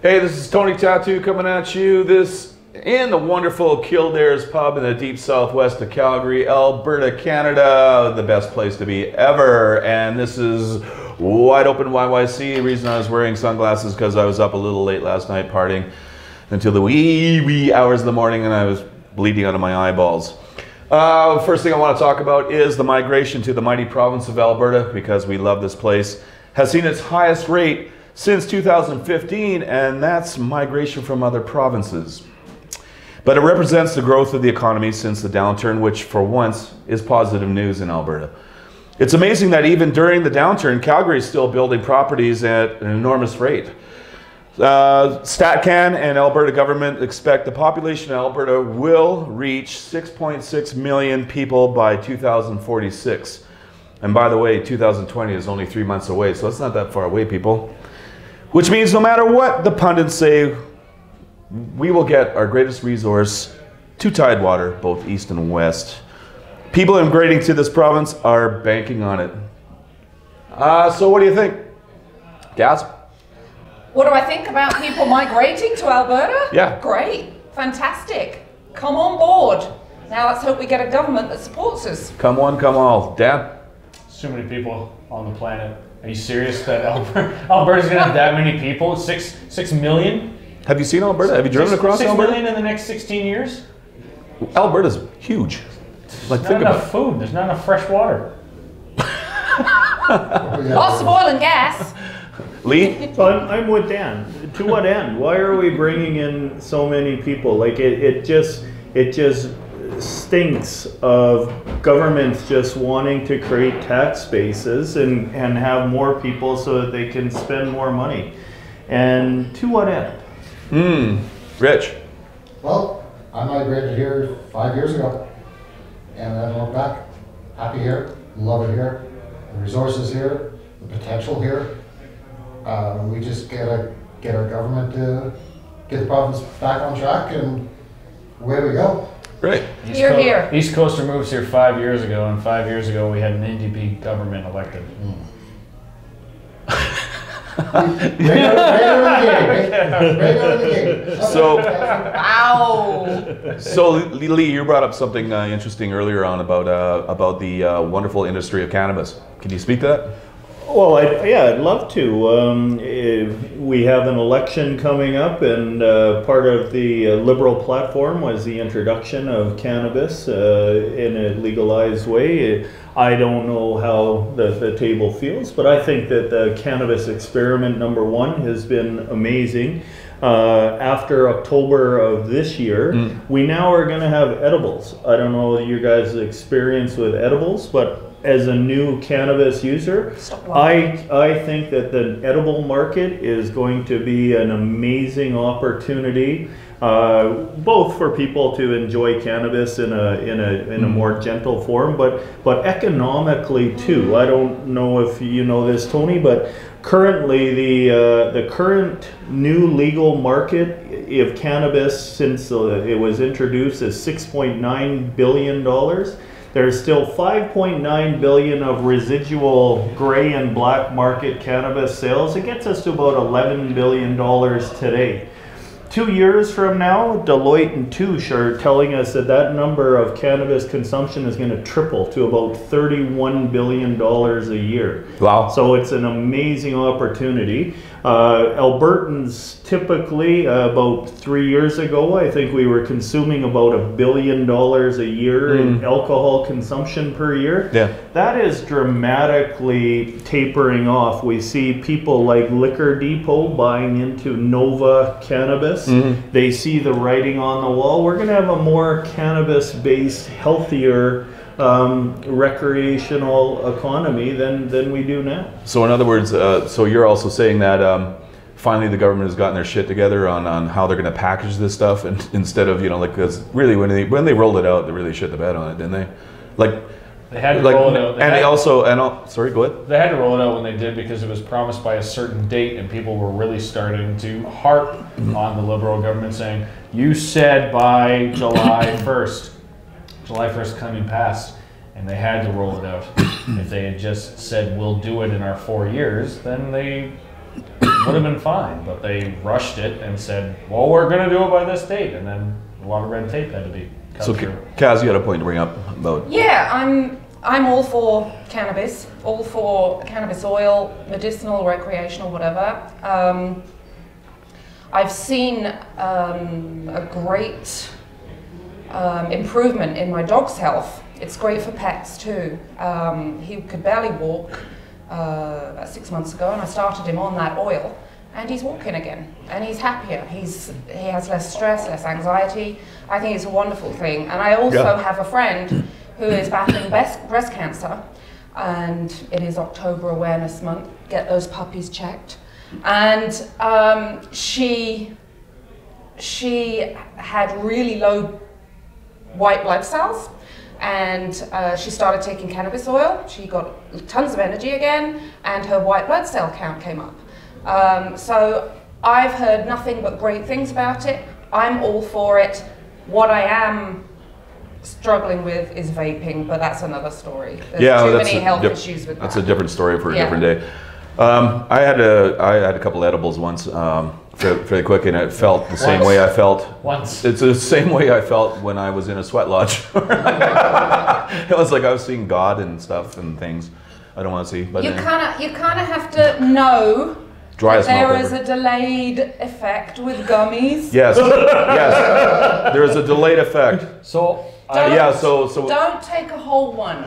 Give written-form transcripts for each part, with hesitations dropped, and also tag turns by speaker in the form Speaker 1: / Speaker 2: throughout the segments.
Speaker 1: Hey, this is Tony Tattoo coming at you in the wonderful Kildares Pub in the deep southwest of Calgary, Alberta, Canada. The best place to be ever. And this is Wideopenyyc. The reason I was wearing sunglasses because I was up a little late last night partying until the wee hours of the morning and I was bleeding out of my eyeballs. First thing I want to talk about is the migration to the mighty province of Alberta, because we love this place. Has seen its highest rate since 2015, and that's migration from other provinces. But it represents the growth of the economy since the downturn, which for once is positive news in Alberta. It's amazing that even during the downturn, Calgary is still building properties at an enormous rate. StatCan and Alberta government expect the population of Alberta will reach 6.6 million people by 2046. And by the way, 2020 is only 3 months away, so it's not that far away, people. Which means no matter what the pundits say, we will get our greatest resource to Tidewater, both east and west. People immigrating to this province are banking on it. So what do you think? Gaz?
Speaker 2: What do I think about people migrating to Alberta?
Speaker 1: Yeah.
Speaker 2: Great. Fantastic. Come on board. Now let's hope we get a government that supports us.
Speaker 1: Come one, come all. Dan?
Speaker 3: So many people on the planet. Are you serious that Alberta's going to have that many people? 6 million?
Speaker 1: Have you seen Alberta? Have you driven across Alberta?
Speaker 3: 6 million in the next 16 years?
Speaker 1: Alberta's huge. Like,
Speaker 3: There's not enough food. There's not enough fresh water.
Speaker 2: Lots of oil and gas.
Speaker 1: Lee?
Speaker 4: So I'm with Dan. To what end? Why are we bringing in so many people? Like it just stinks of governments just wanting to create tax bases and have more people so that they can spend more money. And to what end?
Speaker 1: Rich?
Speaker 5: Well, I migrated here 5 years ago, and I haven't looked back. Happy here, love it here, the resources here, the potential here. We just gotta get our government to get the province back on track, and away we go.
Speaker 1: Great.
Speaker 2: Here.
Speaker 3: East Coaster moves here 5 years ago, and 5 years ago we had an NDP government elected.
Speaker 5: Right out of the gate.
Speaker 1: So,
Speaker 2: Wow.
Speaker 1: so Lee, you brought up something interesting earlier on about the wonderful industry of cannabis. Can you speak to that?
Speaker 4: Well, I'd love to. We have an election coming up, and part of the Liberal platform was the introduction of cannabis in a legalized way. I don't know how the table feels, but I think that the cannabis experiment #1 has been amazing. After October of this year, we now are going to have edibles. I don't know your guys' experience with edibles, but as a new cannabis user, I think that the edible market is going to be an amazing opportunity, both for people to enjoy cannabis in a more gentle form, but economically too. I don't know if you know this, Tony, but currently the current new legal market of cannabis since it was introduced is $6.9 billion. There's still 5.9 billion of residual gray and black market cannabis sales. It gets us to about $11 billion today. 2 years from now, Deloitte and Touche are telling us that number of cannabis consumption is going to triple to about $31 billion a year.
Speaker 1: Wow.
Speaker 4: So it's an amazing opportunity. Albertans typically, about 3 years ago, I think we were consuming about $1 billion a year in alcohol consumption per year.
Speaker 1: Yeah.
Speaker 4: That is dramatically tapering off. We see people like Liquor Depot buying into Nova Cannabis. They see the writing on the wall. We're going to have a more cannabis-based, healthier recreational economy than we do now.
Speaker 1: So in other words, so you're also saying that finally the government has gotten their shit together on how they're going to package this stuff, and instead of, because really when they rolled it out, they really shit the bed on it, didn't they?
Speaker 3: They had to roll it out.
Speaker 1: Sorry, go ahead.
Speaker 3: They had to roll it out when they did because it was promised by a certain date, and people were really starting to harp on the Liberal government saying, you said by July 1st. July 1st coming past, and they had to roll it out. If they had just said, we'll do it in our 4 years, then they would have been fine, but they rushed it and said, well, we're going to do it by this date, and then a lot of red tape had to be cut
Speaker 1: So,
Speaker 3: through.
Speaker 1: Kaz, you had a point to bring up about.
Speaker 2: Yeah, I'm all for cannabis, all for cannabis oil, medicinal, recreational, whatever. I've seen a great improvement in my dog's health. It's great for pets too. He could barely walk about 6 months ago, and I started him on that oil, and he's walking again, and he's happier. He has less stress, less anxiety. I think it's a wonderful thing. And I also have a friend who is battling breast cancer, and it is October Awareness Month. Get those puppies checked. And she had really low white blood cells, and she started taking cannabis oil. She got tons of energy again, and her white blood cell count came up. So I've heard nothing but great things about it. I'm all for it. What I am struggling with is vaping, but that's another story. There's too many health issues with that.
Speaker 1: That's a different story for a different day. I had a couple edibles once, fairly quick, and it felt the same way I felt.
Speaker 3: Once.
Speaker 1: It's the same way I felt when I was in a sweat lodge. It was like I was seeing God and stuff and things I don't want to see. But
Speaker 2: you kind of have to know that there is a delayed effect with gummies.
Speaker 1: Yes, yes, there is a delayed effect.
Speaker 3: So
Speaker 2: don't take a whole one.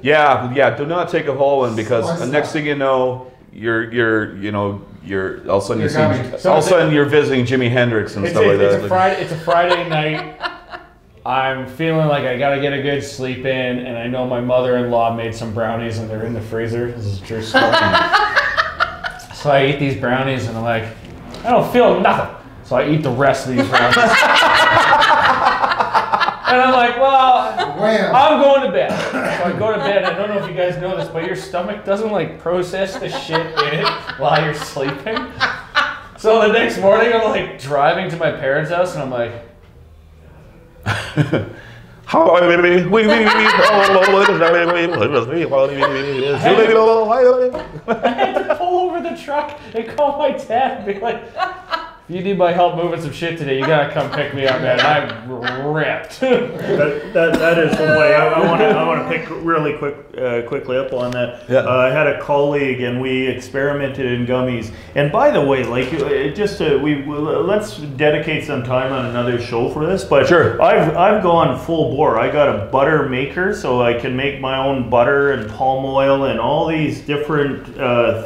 Speaker 1: Yeah. Do not take a whole one, because the next thing you know, you're all of a sudden you're visiting Jimi Hendrix and stuff like that.
Speaker 3: It's a Friday night. I'm feeling like I gotta get a good sleep in, and I know my mother-in-law made some brownies and they're in the freezer. This is a true story. So I eat these brownies and I'm like, I don't feel nothing. So I eat the rest of these brownies. And I'm like, well, I'm going to bed. So I go to bed. I don't know if you guys know this, but your stomach doesn't like process the shit in it while you're sleeping. So the next morning I'm like driving to my parents' house and I'm like,
Speaker 1: How
Speaker 3: I had to pull over the truck and call my dad and be like, if you need my help moving some shit today, you gotta come pick me up, man. I'm ripped.
Speaker 4: that is the way I want to pick really quickly up on that.
Speaker 1: Yeah.
Speaker 4: I had a colleague and we experimented in gummies. And by the way, like let's dedicate some time on another show for this. But
Speaker 1: sure,
Speaker 4: I've gone full bore. I got a butter maker, so I can make my own butter and palm oil and all these different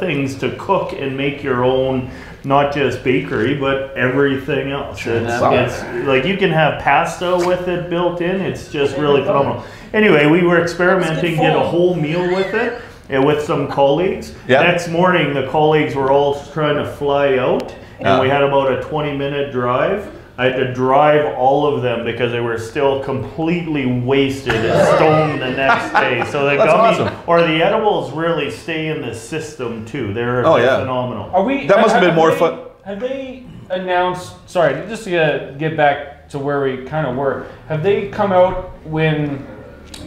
Speaker 4: things to cook and make your own. Not just bakery, but everything else. It's like you can have pasta with it built in. It's just really phenomenal. Anyway, we were experimenting, did a whole meal with it with some colleagues.
Speaker 1: Yep.
Speaker 4: Next morning, the colleagues were all trying to fly out, and we had about a 20-minute drive. I had to drive all of them because they were still completely wasted and stoned the next day. So the gummies or the edibles really stay in the system too. They're phenomenal.
Speaker 1: That must have been more fun.
Speaker 3: Have they announced? Sorry, just to get back to where we kind of were. Have they come out with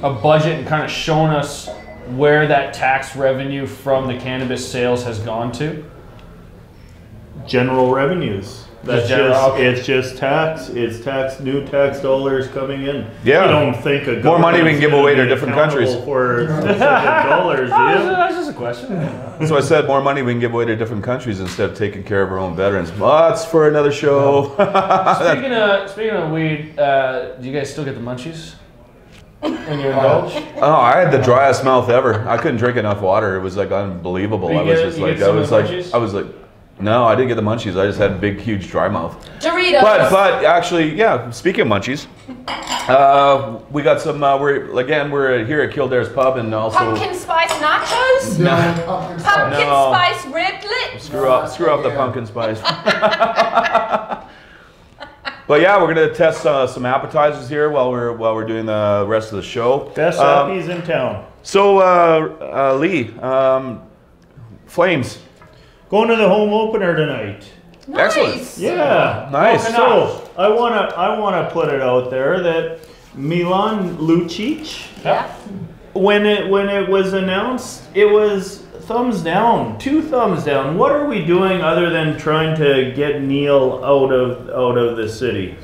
Speaker 3: a budget and kind of shown us where that tax revenue from the cannabis sales has gone to?
Speaker 4: General revenues. It's just tax. It's new tax dollars coming in.
Speaker 1: Yeah.
Speaker 4: You don't think a
Speaker 1: more money we can give away to different countries
Speaker 4: for dollars.
Speaker 3: That's just a question.
Speaker 1: So I said more money we can give away to different countries instead of taking care of our own veterans. Well, that's for another show.
Speaker 3: Speaking of weed, do you guys still get the munchies when you indulge?
Speaker 1: Oh, I had the driest mouth ever. I couldn't drink enough water. It was like unbelievable. I was like. No, I didn't get the munchies. I just had big, huge dry mouth.
Speaker 2: Doritos.
Speaker 1: But actually, yeah. Speaking of munchies, we got some. We're here at Kildares Pub, and also
Speaker 2: pumpkin spice nachos.
Speaker 1: No.
Speaker 2: Pumpkin spice riblet.
Speaker 1: Screw up the pumpkin spice. But yeah, we're gonna test some appetizers here while we're doing the rest of the show.
Speaker 4: Best appies in town.
Speaker 1: So Lee, Flames.
Speaker 4: Going to the home opener tonight.
Speaker 2: Nice.
Speaker 1: Excellent.
Speaker 4: Yeah.
Speaker 1: Nice.
Speaker 4: So I wanna put it out there that Milan Lucic, when it was announced, it was thumbs down, 2 thumbs down. What are we doing other than trying to get Neil out of the city?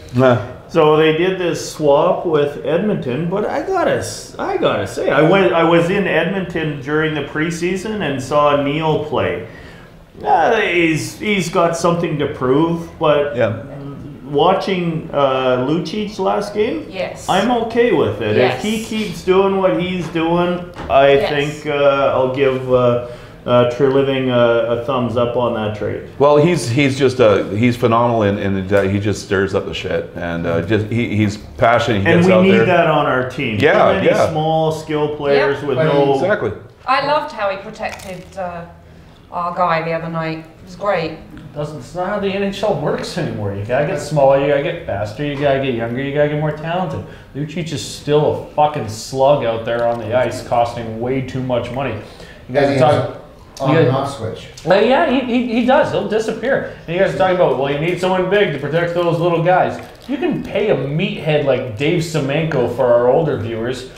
Speaker 4: So they did this swap with Edmonton, but I gotta say, I was in Edmonton during the preseason and saw Neil play. He's got something to prove, but watching Lucic last game, I'm okay with it. If he keeps doing what he's doing, I think I'll give Treliving a thumbs up on that trade.
Speaker 1: Well, he's phenomenal in that he just stirs up the shit, and he's passionate. He gets
Speaker 4: and
Speaker 1: out
Speaker 4: we need
Speaker 1: there.
Speaker 4: that on our team.
Speaker 1: Yeah,
Speaker 4: Too many small skill players with no.
Speaker 1: Exactly.
Speaker 2: I loved how he protected our guy the other night. It was great.
Speaker 3: It's not how the NHL works anymore. You gotta get smaller, you gotta get faster, you gotta get younger, you gotta get more talented. Lucic is still a fucking slug out there on the ice, costing way too much money. You guys are talking
Speaker 5: on and off switch.
Speaker 3: Well, yeah, he does. He'll disappear. And you guys are talking about, well, you need someone big to protect those little guys. You can pay a meathead like Dave Semenko for our older viewers.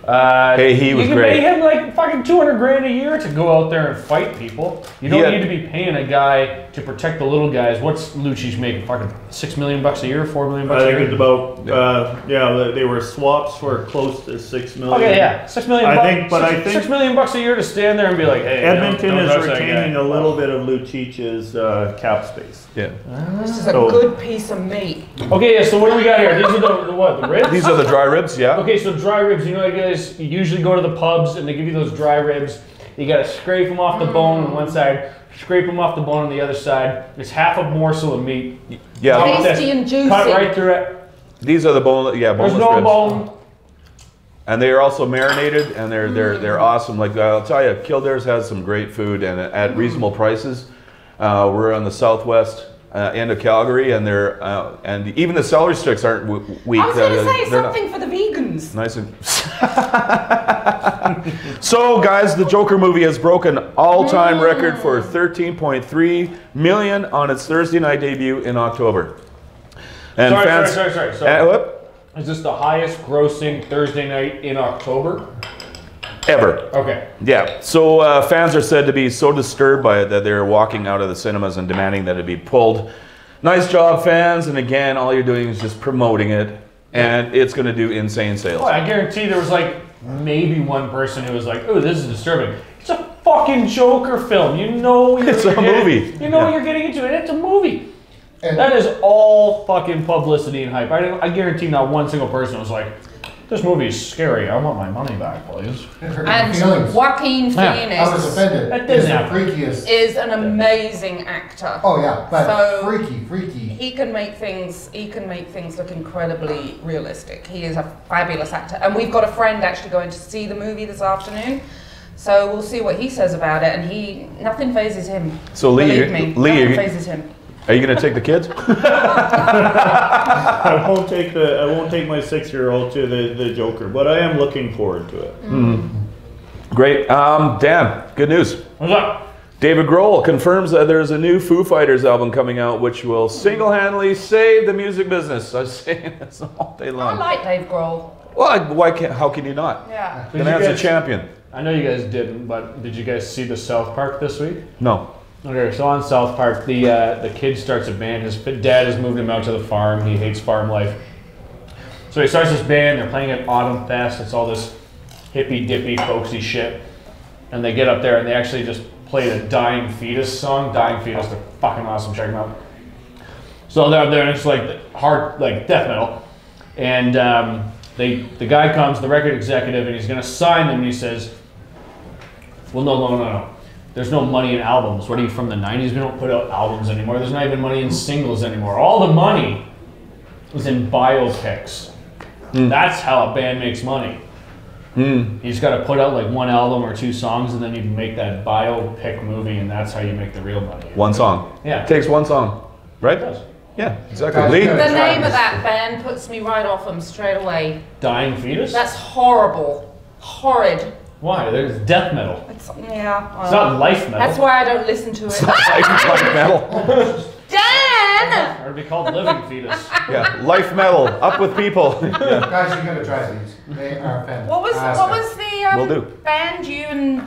Speaker 1: Hey, he was great.
Speaker 3: You can pay him like fucking $200,000 a year to go out there and fight people. You don't need to be paying a guy to protect the little guys. What's Lucic making? Fucking $6 million a year, $4 million a year.
Speaker 4: I think it's about they were swaps for close to $6 million.
Speaker 3: Okay, yeah, $6 million.
Speaker 4: I think
Speaker 3: $6 million a year to stand there and be like, hey,
Speaker 4: Edmonton is retaining a little bit of Lucic's cap space.
Speaker 1: Yeah.
Speaker 2: This is a good piece of meat.
Speaker 3: Okay, yeah, so what do we got here? These are the what? The ribs?
Speaker 1: These are the dry ribs, yeah.
Speaker 3: Okay, so dry ribs, you know, you guys usually go to the pubs and they give you those dry ribs. You gotta scrape them off the bone on one side, scrape them off the bone on the other side. It's half a morsel of meat.
Speaker 1: Yeah.
Speaker 2: Tasty and juicy.
Speaker 3: Cut right through it.
Speaker 1: These are the boneless
Speaker 3: There's
Speaker 1: ribs.
Speaker 3: no bone.
Speaker 1: And they are also marinated, and they're awesome. Like I'll tell you, Kildares has some great food, and at reasonable prices. We're on the southwest end of Calgary, and and even the celery sticks aren't weak.
Speaker 2: I was going to say something for the vegans.
Speaker 1: Nice and. So, guys, the Joker movie has broken all-time record for 13.3 million on its Thursday night debut in October. And
Speaker 3: Sorry. So, is this the highest grossing Thursday night in October?
Speaker 1: Ever.
Speaker 3: Okay.
Speaker 1: Yeah. So fans are said to be so disturbed by it that they're walking out of the cinemas and demanding that it be pulled. Nice job, fans. And again, all you're doing is just promoting it, and it's going to do insane sales.
Speaker 3: Oh, I guarantee there was like maybe one person who was like, "Oh, this is disturbing." It's a fucking Joker film. You know,
Speaker 1: it's a movie.
Speaker 3: You know what you're getting into, and it's a movie. And that is all fucking publicity and hype. I guarantee not one single person was like, "This movie is scary. I want my money back, please."
Speaker 2: And Joaquin Phoenix
Speaker 5: I was offended.
Speaker 3: That didn't happen.
Speaker 2: Is an amazing actor.
Speaker 5: Oh yeah, but
Speaker 2: so
Speaker 5: freaky.
Speaker 2: He can make things look incredibly realistic. He is a fabulous actor, and we've got a friend actually going to see the movie this afternoon. So we'll see what he says about it, and nothing phases him.
Speaker 1: So Lee,
Speaker 2: believe me, nothing phases him.
Speaker 1: Are you going to take the kids?
Speaker 4: I won't take my 6-year-old to the Joker, but I am looking forward to it.
Speaker 1: Great. Dan, good news.
Speaker 3: What's up?
Speaker 1: David Grohl confirms that there's a new Foo Fighters album coming out, which will single-handedly save the music business. I was saying this all day long.
Speaker 2: I like Dave Grohl.
Speaker 1: Well, how can you not?
Speaker 2: Yeah.
Speaker 1: The man's a champion.
Speaker 3: I know you guys didn't, but did you guys see the South Park this week?
Speaker 1: No.
Speaker 3: Okay, so on South Park, the kid starts a band. His dad has moved him out to the farm. He hates farm life. So he starts this band. They're playing at Autumn Fest. It's all this hippy-dippy, folksy shit. And they get up there and they actually just play the Dying Fetus song. Dying Fetus, they're fucking awesome. Check them out. So they're up there and it's like hard, like death metal. And the guy comes, the record executive, and he's going to sign them. And he says, well, no. There's no money in albums. What are you, from the 90s? We don't put out albums anymore. There's not even money in singles anymore. All the money is in biopics. That's how a band makes money. You just got to put out like one album or 2 songs, and then you make that biopic movie, and that's how you make the real money.
Speaker 1: One song.
Speaker 3: Yeah.
Speaker 1: It takes one song, right?
Speaker 3: It does.
Speaker 1: Yeah, exactly. Lee?
Speaker 2: The name of that band puts me right off them straight away.
Speaker 3: Dying Fetus?
Speaker 2: That's horrible. Horrid.
Speaker 3: Why? There's death metal.
Speaker 2: It's
Speaker 3: not life metal.
Speaker 2: That's why I don't listen to it.
Speaker 1: Life metal.
Speaker 2: Dan!
Speaker 3: Or it'd be called Living Fetus.
Speaker 1: Yeah, life metal. Up with people. Yeah.
Speaker 5: Guys, you gotta try these. They are fantastic.
Speaker 2: What was the
Speaker 1: Will do.
Speaker 2: band you and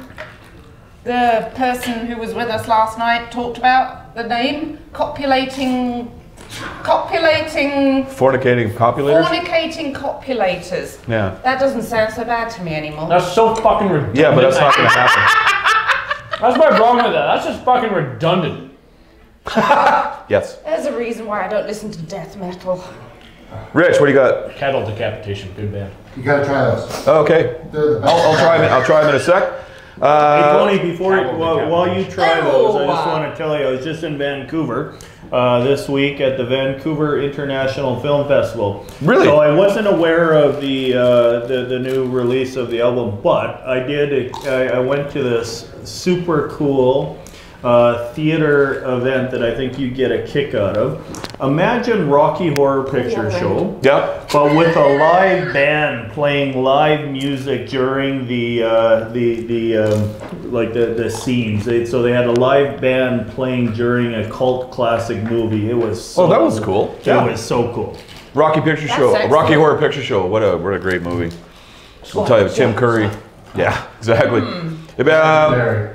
Speaker 2: the person who was with us last night talked about the name? Fornicating
Speaker 1: copulators?
Speaker 2: Fornicating copulators.
Speaker 1: Yeah.
Speaker 2: That doesn't sound so bad to me anymore.
Speaker 3: That's so fucking redundant.
Speaker 1: Yeah, but that's not going to happen.
Speaker 3: That's my problem with that. That's just fucking redundant.
Speaker 1: Yes.
Speaker 2: There's a reason why I don't listen to death metal.
Speaker 1: Rich, what do you got?
Speaker 3: Cattle decapitation, good band.
Speaker 5: You gotta try those.
Speaker 1: Oh, okay.
Speaker 5: They're the best.
Speaker 1: I'll try them in a sec.
Speaker 4: Hey Tony, while you try those, I just
Speaker 2: Oh.
Speaker 4: want to tell you, I was just in Vancouver this week at the Vancouver International Film Festival.
Speaker 1: Really?
Speaker 4: So I wasn't aware of the new release of the album, but I did. I went to this super cool theater event that I think you get a kick out of. Imagine Rocky Horror Picture Show.
Speaker 1: Yep.
Speaker 4: But with a live band playing live music during the scenes. So they had a live band playing during a cult classic movie. It was so
Speaker 1: that was cool.
Speaker 4: It
Speaker 1: Yeah.
Speaker 4: was so cool.
Speaker 1: Rocky Picture Show.
Speaker 2: excellent.
Speaker 1: Rocky Horror Picture Show. What a great movie. I'll tell you, Tim Curry. Yeah, exactly.
Speaker 5: Very.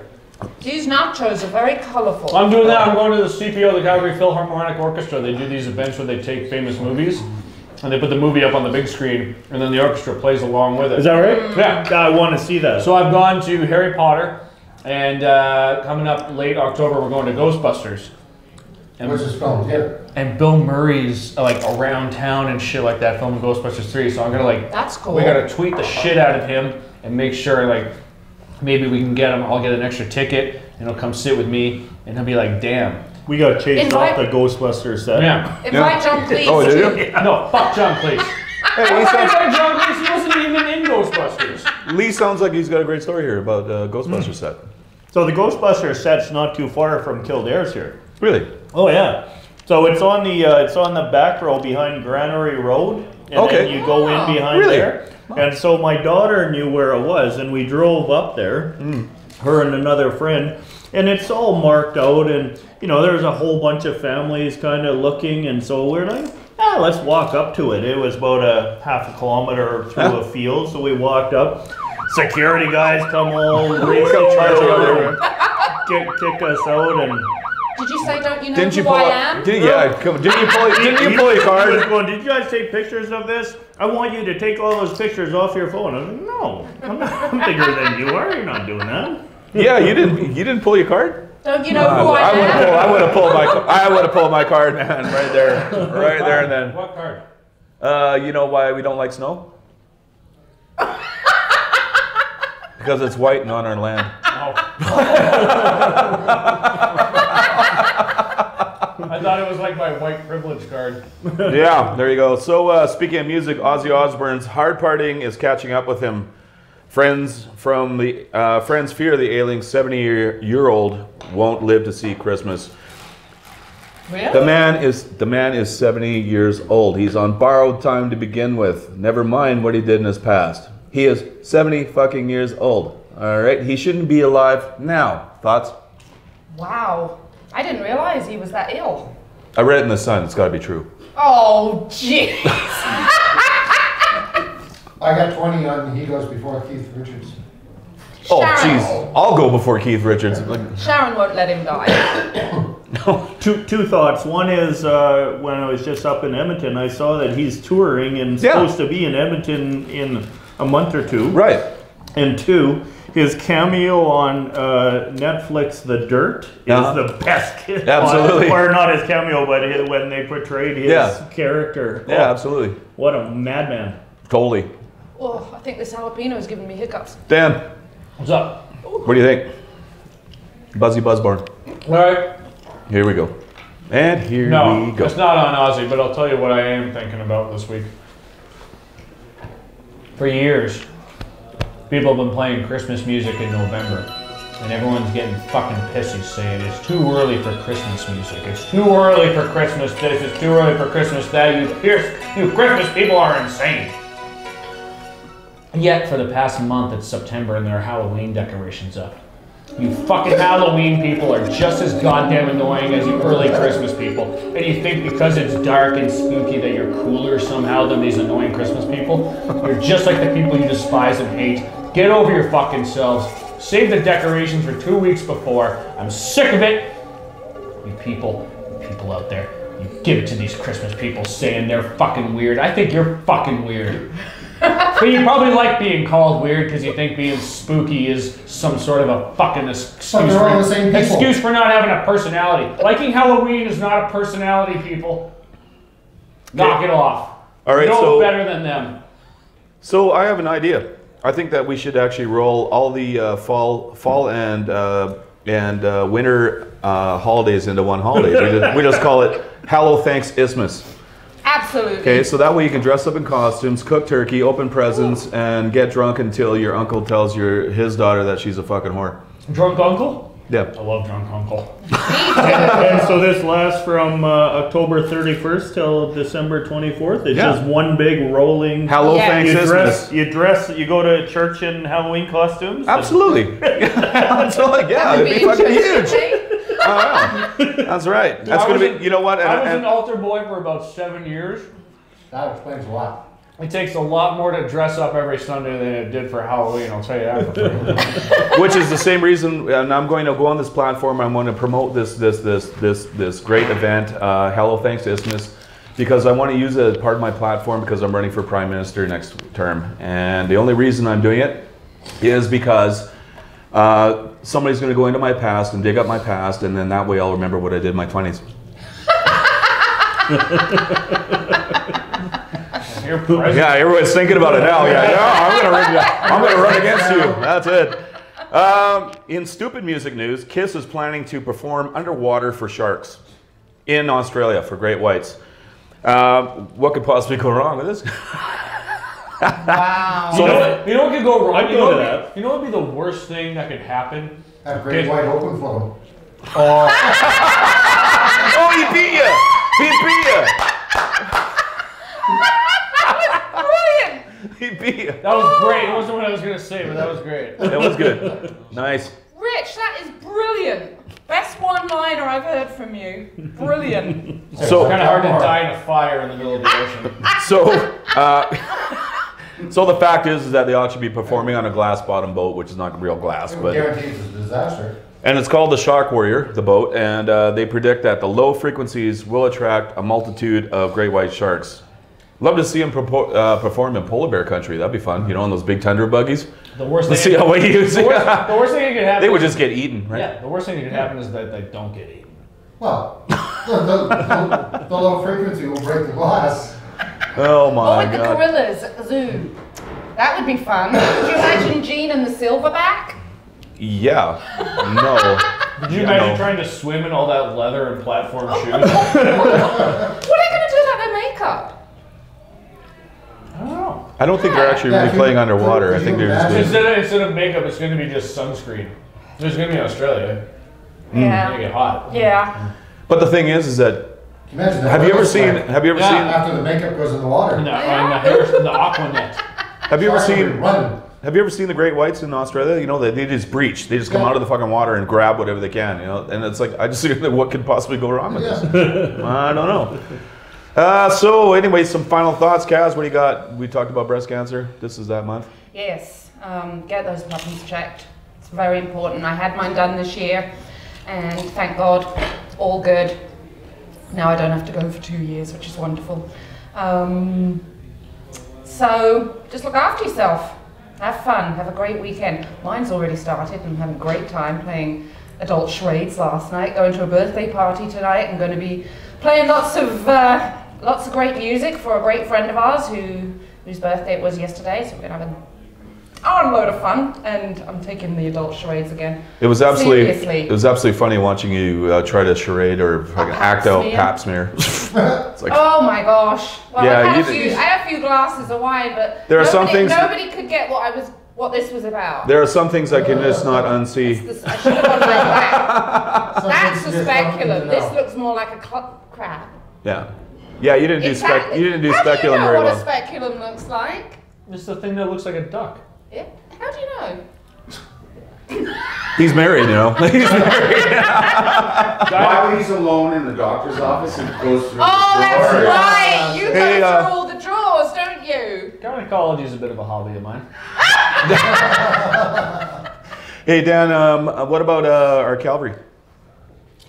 Speaker 2: These nachos are very colourful.
Speaker 3: I'm doing that. I'm going to the CPO, the Calgary Philharmonic Orchestra. They do these events where they take famous movies and they put the movie up on the big screen and then the orchestra plays along with it.
Speaker 4: Is that right?
Speaker 3: Yeah.
Speaker 4: I want to see that.
Speaker 3: So I've gone to Harry Potter and coming up late October we're going to Ghostbusters.
Speaker 5: Which is filmed here.
Speaker 3: And Bill Murray's like around town and shit like that filming Ghostbusters 3. So I'm gonna like,
Speaker 2: That's cool.
Speaker 3: we gotta tweet the shit out of him and make sure like maybe we can get him. I'll get an extra ticket and he'll come sit with me and he'll be like, damn.
Speaker 4: We got chased
Speaker 2: Invite-
Speaker 4: off the Ghostbusters set.
Speaker 3: Yeah.
Speaker 2: Invite John Cleese.
Speaker 1: Oh, did
Speaker 2: too.
Speaker 1: you?
Speaker 3: No, fuck John Cleese.
Speaker 1: Hey,
Speaker 3: John Cleese, he wasn't even in Ghostbusters.
Speaker 1: Lee sounds like he's got a great story here about Ghostbusters set.
Speaker 4: So the Ghostbusters set's not too far from Kildares here.
Speaker 1: Really?
Speaker 4: Oh yeah. So it's on the back row behind Granary Road, and
Speaker 1: Okay.
Speaker 4: then you go in behind
Speaker 1: Really?
Speaker 4: there. And so my daughter knew where it was, and we drove up there, her and another friend, and it's all marked out, and there's a whole bunch of families kind of looking, and so we're like, let's walk up to it. It was about a half a kilometer through a field, so we walked up. Security guys come all race charging out there, kick us out, and.
Speaker 2: Did you say, don't you know
Speaker 1: Didn't you
Speaker 2: who
Speaker 1: pull
Speaker 2: I
Speaker 1: up?
Speaker 2: am?
Speaker 1: Didn't you pull your
Speaker 4: He
Speaker 1: card?
Speaker 4: was going, did you guys take pictures of this? I want you to take all those pictures off your phone. I was like, no, I'm bigger than you are. You're not doing that.
Speaker 1: Yeah, you didn't pull your card?
Speaker 2: Don't you know who I am?
Speaker 1: I would have pulled my card, man, right there and then.
Speaker 3: What card?
Speaker 1: You know why we don't like snow? Because it's white and on our land.
Speaker 3: I thought it was like my white privilege card.
Speaker 1: Yeah, there you go. So speaking of music, Ozzy Osbourne's hard partying is catching up with him. Friends fear the ailing 70-year-old won't live to see Christmas.
Speaker 2: Really?
Speaker 1: The man is 70 years old. He's on borrowed time to begin with. Never mind what he did in his past. He is 70 fucking years old. All right, he shouldn't be alive now. Thoughts?
Speaker 2: Wow. I didn't realize he was that ill.
Speaker 1: I read it in the Sun. It's got to be true.
Speaker 2: Oh, jeez.
Speaker 5: I got 20 on he goes before Keith Richards.
Speaker 1: Oh,
Speaker 2: Sharon.
Speaker 1: jeez. I'll go before Keith Richards.
Speaker 2: Sharon won't let him die.
Speaker 4: Two thoughts. One is when I was just up in Edmonton, I saw that he's touring and supposed to be in Edmonton in a month or two.
Speaker 1: Right.
Speaker 4: And two, his cameo on Netflix, The Dirt, is the best.
Speaker 1: Absolutely.
Speaker 4: Or not his cameo, but when they portrayed his character.
Speaker 1: Yeah, absolutely.
Speaker 4: What a madman.
Speaker 1: Totally.
Speaker 2: Oh, I think this jalapeno is giving me hiccups.
Speaker 1: Dan,
Speaker 3: What's up?
Speaker 1: what do you think? Buzzy Buzzborn.
Speaker 3: All right.
Speaker 1: Here we go. And here we
Speaker 3: No,
Speaker 1: go.
Speaker 3: it's not on Ozzy, but I'll tell you what I am thinking about this week. For years, people have been playing Christmas music in November, and everyone's getting fucking pissy saying it's too early for Christmas music. It's too early for Christmas this. It's too early for Christmas that. You Christmas people are insane. Yet for the past month, it's September, and there are Halloween decorations up. You fucking Halloween people are just as goddamn annoying as you early Christmas people. And you think because it's dark and spooky that you're cooler somehow than these annoying Christmas people? You're just like the people you despise and hate. Get over your fucking selves. Save the decorations for 2 weeks before. I'm sick of it. You people out there, you give it to these Christmas people saying they're fucking weird. I think you're fucking weird. But you probably like being called weird because you think being spooky is some sort of a fucking excuse for not having a personality. Liking Halloween is not a personality, people. Knock it off.
Speaker 1: All right,
Speaker 3: you know
Speaker 1: so
Speaker 3: better than them.
Speaker 1: So I have an idea. I think that we should actually roll all the fall and winter holidays into one holiday. We just call it Hallow Thanks Ismas.
Speaker 2: Absolutely.
Speaker 1: Okay, so that way you can dress up in costumes, cook turkey, open presents, and get drunk until your uncle tells his daughter that she's a fucking whore.
Speaker 3: Drunk uncle?
Speaker 1: Yeah.
Speaker 3: I love drunk uncle.
Speaker 4: And so this lasts from October 31st till December 24th. It's just one big rolling.
Speaker 1: Hallow Thanks Ismas.
Speaker 4: You go to church in Halloween costumes?
Speaker 1: Absolutely. That's like, yeah, it'd be fucking huge. That's right. That's going to be, you know what?
Speaker 3: I was an altar boy for about 7 years.
Speaker 5: That explains a lot.
Speaker 3: It takes a lot more to dress up every Sunday than it did for Halloween, I'll tell you that.
Speaker 1: Which is the same reason, and I'm going to go on this platform, I'm going to promote this great event, Hallow Thanks Ismas, because I want to use it as part of my platform because I'm running for Prime Minister next term. And the only reason I'm doing it is because somebody's going to go into my past and dig up my past, and then that way I'll remember what I did in my 20s. Yeah, everyone's thinking about it now. Yeah, I'm going to run against you. That's it. In stupid music news, Kiss is planning to perform underwater for sharks in Australia for great whites. What could possibly go wrong with this?
Speaker 2: Wow.
Speaker 3: So you know what could go wrong?
Speaker 4: I'd go to that.
Speaker 3: You know what would be the worst thing that could happen?
Speaker 5: Have great white open for them.
Speaker 1: Oh, he beat you! He beat you! He beat you.
Speaker 3: That was great. It wasn't what I was going to say, but that was great.
Speaker 1: That was good. Nice.
Speaker 2: Rich, that is brilliant. Best one-liner I've heard from you. Brilliant.
Speaker 1: So
Speaker 3: it's kind of hard to die in a fire in the middle of the ocean.
Speaker 1: So the fact is that they'll actually be performing on a glass-bottom boat, which is not real glass,
Speaker 5: It
Speaker 1: but
Speaker 5: guarantees a disaster.
Speaker 1: and it's called the Shock Warrior, the boat, and they predict that the low frequencies will attract a multitude of great white sharks. Love to see them perform in polar bear country. That'd be fun, you know, on those big tundra buggies.
Speaker 3: The worst
Speaker 1: Let's
Speaker 3: thing.
Speaker 1: see how way you use it.
Speaker 3: The worst thing that could happen.
Speaker 1: They would just get eaten, right?
Speaker 3: Yeah. The worst thing that could happen is that they don't get eaten.
Speaker 5: Well, the low frequency will break the glass.
Speaker 1: Oh
Speaker 2: Or
Speaker 1: my
Speaker 2: with the
Speaker 1: god.
Speaker 2: gorillas at the zoo. That would be fun. Could you imagine Gene and the silverback?
Speaker 1: Yeah. No.
Speaker 3: Could you imagine trying to swim in all that leather and platform shoes?
Speaker 2: What are they going to do about their makeup?
Speaker 3: I don't know.
Speaker 1: I don't think they're actually really playing underwater. I think they're just doing...
Speaker 3: Instead of makeup, it's going to be just sunscreen. It's going to be in Australia. It's going to
Speaker 2: Yeah.
Speaker 3: get hot.
Speaker 2: Yeah.
Speaker 1: But the thing is that
Speaker 5: Imagine that.
Speaker 1: have you ever seen
Speaker 5: After the makeup goes in the water?
Speaker 3: In the Aquanet.
Speaker 1: have you ever
Speaker 5: Sharks will be
Speaker 1: seen
Speaker 5: running.
Speaker 1: Have you ever seen the great whites in Australia? You know, they just breach. They just come out of the fucking water and grab whatever they can, you know? And it's like, I just think, what could possibly go wrong with this? I don't know. So anyway, some final thoughts. Kaz, what do you got? We talked about breast cancer. This is that month.
Speaker 2: Yes. Get those puppies checked. It's very important. I had mine done this year, and thank God, all good. Now I don't have to go for 2 years, which is wonderful. So just look after yourself. Have fun. Have a great weekend. Mine's already started. I'm having a great time playing adult charades last night. Going to a birthday party tonight. I'm going to be playing lots of great music for a great friend of ours whose birthday it was yesterday. So we're going to have a load of fun. And I'm taking the adult charades again.
Speaker 1: It was
Speaker 2: Seriously.
Speaker 1: absolutely funny watching you try to charade or fucking act out pap smear. It's like,
Speaker 2: oh my gosh! Well,
Speaker 1: Yeah,
Speaker 2: I had a few glasses of wine, but
Speaker 1: There are some things-
Speaker 2: nobody could get what this was about.
Speaker 1: there are some things I can just not unsee.
Speaker 2: I should have gone like that. That's a
Speaker 5: Something you just don't
Speaker 2: speculum.
Speaker 5: need to
Speaker 2: This
Speaker 5: know.
Speaker 2: looks more like a crab.
Speaker 1: Yeah, you didn't do
Speaker 2: Exactly.
Speaker 1: you didn't do
Speaker 2: How
Speaker 1: speculum
Speaker 2: do you know
Speaker 1: very
Speaker 2: what a
Speaker 1: well.
Speaker 2: speculum looks like?
Speaker 3: It's the thing that looks like a duck.
Speaker 2: Yeah. How do you know?
Speaker 1: He's married, you know. He's married.
Speaker 6: While he's alone in the doctor's office and goes through
Speaker 2: Oh,
Speaker 6: the
Speaker 2: that's
Speaker 6: drawer.
Speaker 2: right. You
Speaker 1: Hey,
Speaker 2: go through all the drawers, don't you?
Speaker 3: Gynecology is a bit of a hobby of mine.
Speaker 1: Hey Dan, what about our Calgary?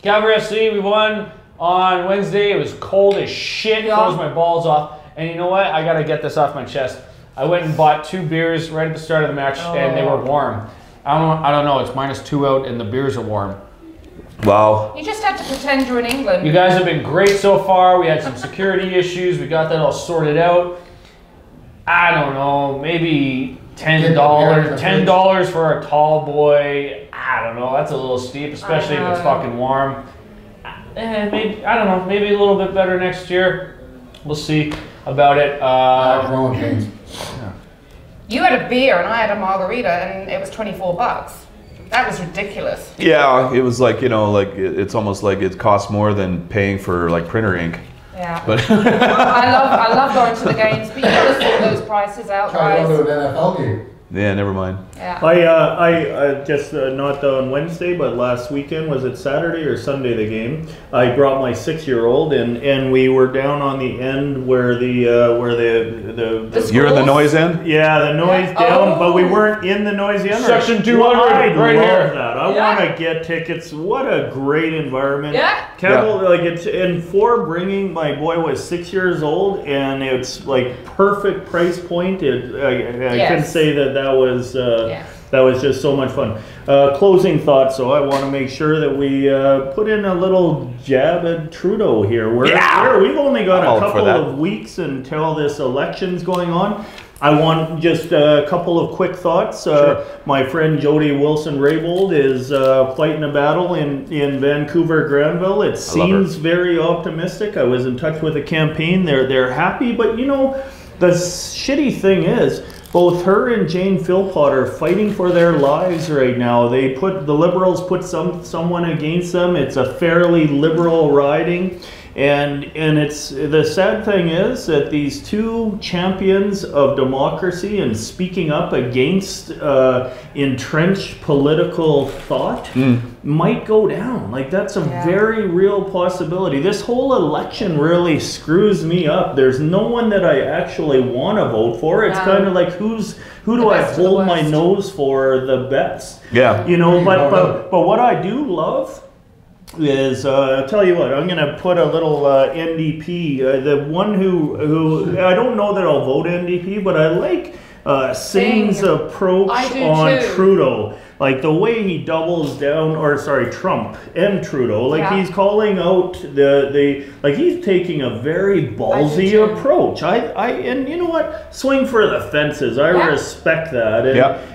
Speaker 3: Calgary FC, we won on Wednesday. It was cold as shit.
Speaker 2: Yeah.
Speaker 3: Froze my balls off. And you know what? I got to get this off my chest. I went and bought 2 beers right at the start of the match, and they were warm. I don't know. It's -2 out, and the beers are warm.
Speaker 1: Wow.
Speaker 2: You just had to pretend you're in England.
Speaker 3: You guys have been great so far. We had some security issues. We got that all sorted out. I don't know. Maybe $10 for a tall boy. I don't know. That's a little steep, especially if it's fucking warm. And maybe, I don't know, maybe a little bit better next year. We'll see about it.
Speaker 5: Growing pains.
Speaker 2: You had a beer and I had a margarita, and it was $24. That was ridiculous.
Speaker 1: Yeah, it was like, you know, like it's almost like it costs more than paying for like printer ink.
Speaker 2: Yeah.
Speaker 1: But
Speaker 2: I love going to the games, but you gotta sort those prices out,
Speaker 5: Try to
Speaker 2: guys.
Speaker 5: go to an NFL game.
Speaker 1: yeah, never mind.
Speaker 2: Yeah.
Speaker 4: I just not on Wednesday, but last weekend, was it Saturday or Sunday the game? I brought my 6-year-old and we were down on the end where the
Speaker 1: You're in the noise end?
Speaker 4: yeah, the noise
Speaker 2: Yeah.
Speaker 4: down,
Speaker 2: Oh.
Speaker 4: but we weren't in the noise end.
Speaker 3: Section 200,
Speaker 4: I
Speaker 3: right
Speaker 4: love
Speaker 3: here.
Speaker 4: that. I
Speaker 2: Yeah.
Speaker 4: want to get tickets. What a great environment.
Speaker 2: Yeah.
Speaker 4: Campbell, like it's and for bringing my boy was 6 years old, and it's like perfect price point. I
Speaker 2: Yes.
Speaker 4: can say that was
Speaker 2: Yes.
Speaker 4: that was just so much fun. Closing thoughts. So I want to make sure that we put in a little jab at Trudeau here. We've only got
Speaker 1: I'm
Speaker 4: a
Speaker 1: out for
Speaker 4: couple
Speaker 1: that.
Speaker 4: of weeks until this election's going on. I want just a couple of quick thoughts. My friend Jody Wilson-Raybould is fighting a battle in Vancouver, Granville. It seems very optimistic. I was in touch with the campaign. They're happy, but you know, the shitty thing is, both her and Jane Philpott are fighting for their lives right now. The Liberals put someone against them. It's a fairly liberal riding. And it's the sad thing is that these two champions of democracy and speaking up against entrenched political thought might go down. Like that's a very real possibility. This whole election really screws me up. There's no one that I actually want to vote for. It's kind of like who do I hold my nose for the best?
Speaker 1: Yeah.
Speaker 4: You know, but what I do love is I'll tell you what, I'm gonna put a little NDP. The one who I don't know that I'll vote NDP, but I like Singh's approach on
Speaker 2: too.
Speaker 4: Trudeau. Like the way he doubles down, or sorry, Trump and Trudeau. Like he's calling out the like he's taking a very ballsy approach. And you know what? Swing for the fences. I respect that.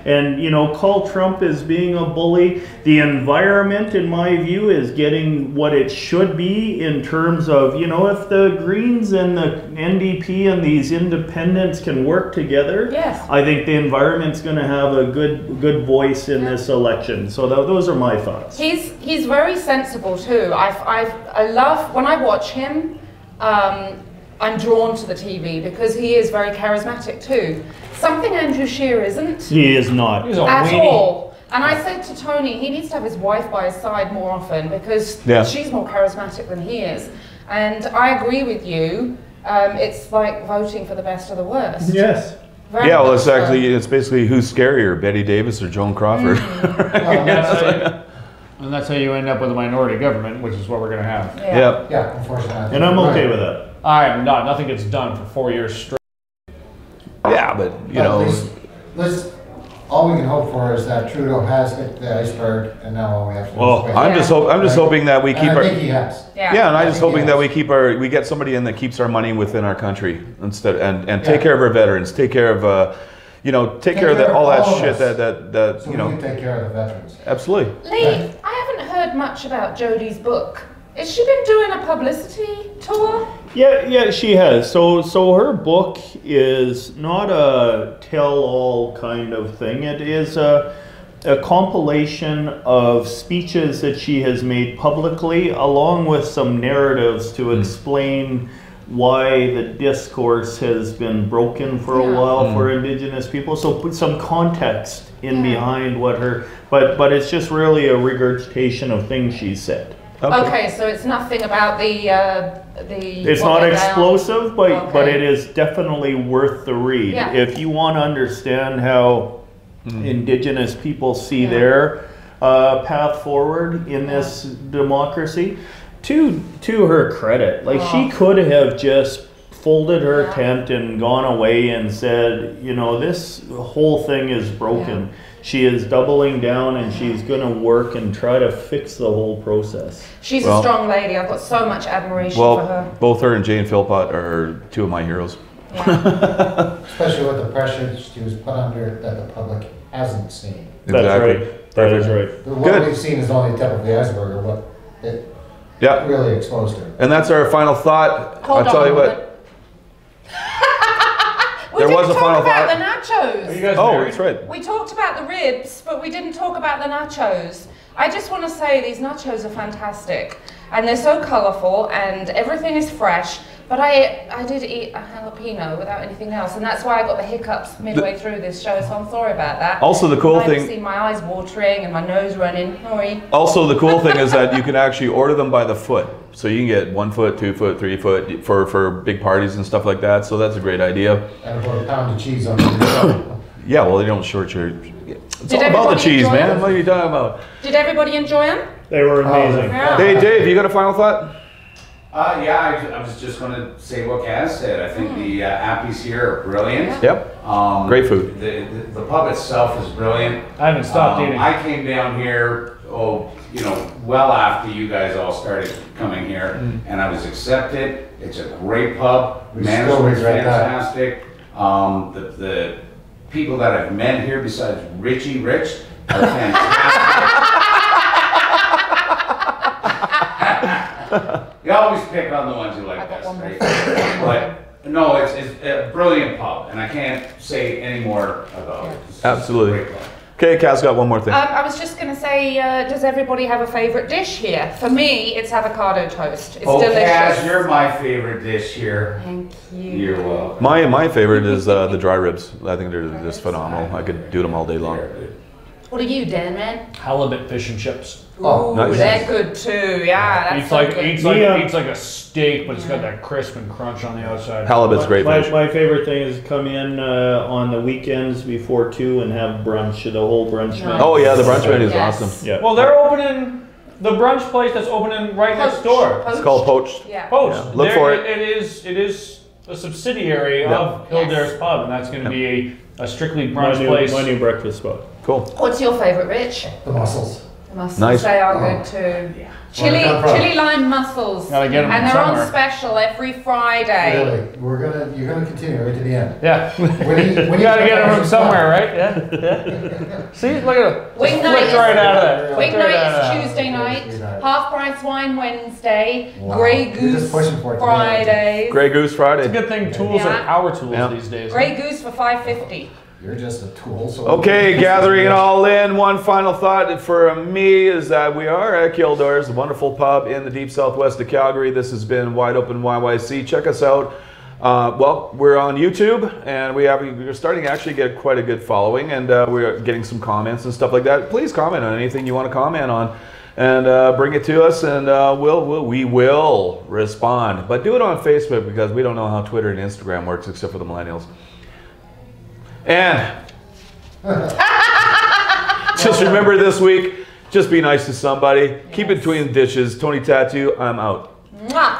Speaker 4: And you know, call Trump as being a bully. The environment, in my view, is getting what it should be in terms of, you know, if the Greens and the NDP and these independents can work together, I think the environment's going to have a good voice in this election. So those are my thoughts.
Speaker 2: He's very sensible too. I love when I watch him. I'm drawn to the TV because he is very charismatic too. Something Andrew Scheer isn't.
Speaker 4: He is not.
Speaker 3: He's a
Speaker 2: At
Speaker 3: weenie.
Speaker 2: all. And I said to Tony, he needs to have his wife by his side more often because she's more charismatic than he is. And I agree with you. It's like voting for the best or the worst.
Speaker 4: Yes.
Speaker 2: Very
Speaker 1: Yeah, well,
Speaker 2: much
Speaker 1: it's
Speaker 2: so.
Speaker 1: actually, it's basically who's scarier, Betty Davis or Joan Crawford.
Speaker 3: And that's how you end up with a minority government, which is what we're going to have.
Speaker 5: Yeah, unfortunately.
Speaker 4: And I'm okay with that.
Speaker 3: Nothing gets done for 4 years straight.
Speaker 1: Yeah, but you know,
Speaker 5: At least all we can hope for is that Trudeau has hit the iceberg, and now all we have to do is wait.
Speaker 1: I'm just hoping that we keep
Speaker 5: And
Speaker 1: our.
Speaker 5: I think he has.
Speaker 1: Yeah, and I'm just
Speaker 5: think
Speaker 1: hoping
Speaker 5: he
Speaker 1: that
Speaker 5: has.
Speaker 1: we get somebody in that keeps our money within our country instead, and take care of our veterans, take care of, you know, take care of all that
Speaker 5: of
Speaker 1: shit
Speaker 5: us.
Speaker 1: that
Speaker 5: So
Speaker 1: you
Speaker 5: we
Speaker 1: know.
Speaker 5: can take care of the veterans.
Speaker 1: Absolutely.
Speaker 2: Lee, I haven't heard much about Jodie's book. Has she been doing a publicity tour?
Speaker 4: Yeah, she has. So her book is not a tell-all kind of thing. It is a compilation of speeches that she has made publicly, along with some narratives to explain why the discourse has been broken for a while for Indigenous people. So put some context in behind what her, but it's just really a regurgitation of things she said.
Speaker 2: Okay, so it's nothing about the.
Speaker 4: It's
Speaker 2: what
Speaker 4: not
Speaker 2: went down.
Speaker 4: explosive, but
Speaker 2: Okay.
Speaker 4: it is definitely worth the read.
Speaker 2: Yeah.
Speaker 4: If you want to understand how Indigenous people see their path forward in this democracy. To her credit, like she could have just folded her tent and gone away and said, you know, this whole thing is broken. She is doubling down and she's going to work and try to fix the whole process.
Speaker 2: She's a strong lady. I've got so much admiration for her.
Speaker 1: Both her and Jane Philpott are two of my heroes.
Speaker 2: Yeah.
Speaker 5: Especially with the pressure she was put under that the public hasn't seen.
Speaker 4: That's right. That is right.
Speaker 5: What we've seen is only the tip of the iceberg, or what it really exposed her.
Speaker 1: And that's our final thought.
Speaker 2: Hold
Speaker 1: I'll tell
Speaker 2: on
Speaker 1: you what. There was a final thought.
Speaker 2: We didn't talk about the nachos.
Speaker 3: Are you guys
Speaker 1: Oh,
Speaker 3: married?
Speaker 1: that's right.
Speaker 2: We talked about the ribs, but we didn't talk about the nachos. I just want to say these nachos are fantastic. And they're so colourful and everything is fresh. But I did eat a jalapeno without anything else. And that's why I got the hiccups midway through this show. So I'm sorry about that.
Speaker 1: Also, the cool
Speaker 2: I
Speaker 1: thing.
Speaker 2: see my eyes watering and my nose running. Sorry.
Speaker 1: Also, the cool thing is that you can actually order them by the foot. So you can get 1 foot, 2 foot, 3 foot for big parties and stuff like that. So that's a great idea.
Speaker 5: And about a pound of cheese on it.
Speaker 1: Yeah, well, they don't short your. It's
Speaker 2: Did
Speaker 1: all about the
Speaker 2: everybody
Speaker 1: cheese,
Speaker 2: enjoy
Speaker 1: man.
Speaker 2: them?
Speaker 1: What are you talking about?
Speaker 2: Did everybody enjoy them?
Speaker 4: They were amazing.
Speaker 2: Yeah.
Speaker 1: Hey, Dave, you got a final thought?
Speaker 6: Yeah, I was just going to say what Kaz said. I think the appies here are brilliant.
Speaker 1: Yep. Great food.
Speaker 6: The pub itself is brilliant.
Speaker 3: I haven't stopped eating.
Speaker 6: I came down here, well after you guys all started coming here, and I was accepted. It's a great pub. Management's fantastic. The people that I've met here, besides Richie Rich, are fantastic. You always pick on the ones you like best, right? But no, it's a brilliant pub, and I can't say any more about it. It's
Speaker 1: Absolutely.
Speaker 6: a great pub.
Speaker 1: Okay, Kaz got one more thing.
Speaker 2: I was just going to say, does everybody have a favourite dish here? For me, it's avocado toast. It's delicious.
Speaker 6: Kaz, you're my favorite dish here.
Speaker 2: Thank you.
Speaker 6: You're welcome.
Speaker 1: My favorite is the dry ribs. I think they're just phenomenal. I could do them all day long.
Speaker 2: What are you, Dan, man?
Speaker 3: Halibut fish and chips.
Speaker 2: Oh,
Speaker 1: nice.
Speaker 2: they're good too. Yeah, that's
Speaker 3: Eats
Speaker 2: so
Speaker 3: like
Speaker 2: good.
Speaker 3: eats like a steak, but it's got that crisp and crunch on the outside.
Speaker 1: Halibut's great fish.
Speaker 4: My favorite thing is come in on the weekends before 2 and have brunch, the whole brunch menu.
Speaker 2: Nice.
Speaker 1: Oh yeah, the brunch menu is
Speaker 2: Yes.
Speaker 1: awesome.
Speaker 4: Yeah.
Speaker 3: Well, they're opening the brunch place that's opening right next door.
Speaker 1: It's called Poached.
Speaker 2: Yeah.
Speaker 3: Post.
Speaker 1: Yeah, look for it.
Speaker 3: It is a subsidiary of Kildares Pub, and that's going to be a strictly brunch place.
Speaker 4: My new breakfast spot.
Speaker 1: Cool.
Speaker 2: What's your favourite, Rich?
Speaker 5: The mussels.
Speaker 2: The mussels.
Speaker 1: Nice.
Speaker 2: They are good too. Chili lime mussels.
Speaker 3: Gotta get 'em
Speaker 2: and they're
Speaker 3: somewhere.
Speaker 2: on special every Friday.
Speaker 5: Really? You're gonna continue right to the end.
Speaker 3: Yeah.
Speaker 5: When
Speaker 3: You gotta get them from somewhere, right? Yeah. See, look at it.
Speaker 2: Weeknight
Speaker 3: Flipped right out of there.
Speaker 2: Weeknight
Speaker 3: Flipped right out of
Speaker 2: is
Speaker 3: there.
Speaker 2: Tuesday night.
Speaker 5: Tuesday night.
Speaker 2: Half price wine Wednesday.
Speaker 5: Wow.
Speaker 2: Grey
Speaker 5: You're
Speaker 2: Goose
Speaker 5: just pushing for it today.
Speaker 2: Fridays.
Speaker 1: Grey Goose Friday.
Speaker 3: It's a good thing tools
Speaker 2: Yeah.
Speaker 3: are power tools
Speaker 1: Yeah.
Speaker 3: these days.
Speaker 2: Grey Goose for $5.50.
Speaker 5: You're just a tool. So
Speaker 1: Okay, gathering it all in. One final thought for me is that we are at Kildares, the wonderful pub in the deep southwest of Calgary. This has been Wide Open YYC. Check us out. Well, we're on YouTube, and we're starting to actually get quite a good following, and we're getting some comments and stuff like that. Please comment on anything you want to comment on, and bring it to us, and we will respond. But do it on Facebook, because we don't know how Twitter and Instagram works, except for the millennials. And just remember this week, just be nice to somebody. Keep it between the dishes. Tony Tattoo, I'm out.
Speaker 2: Mwah.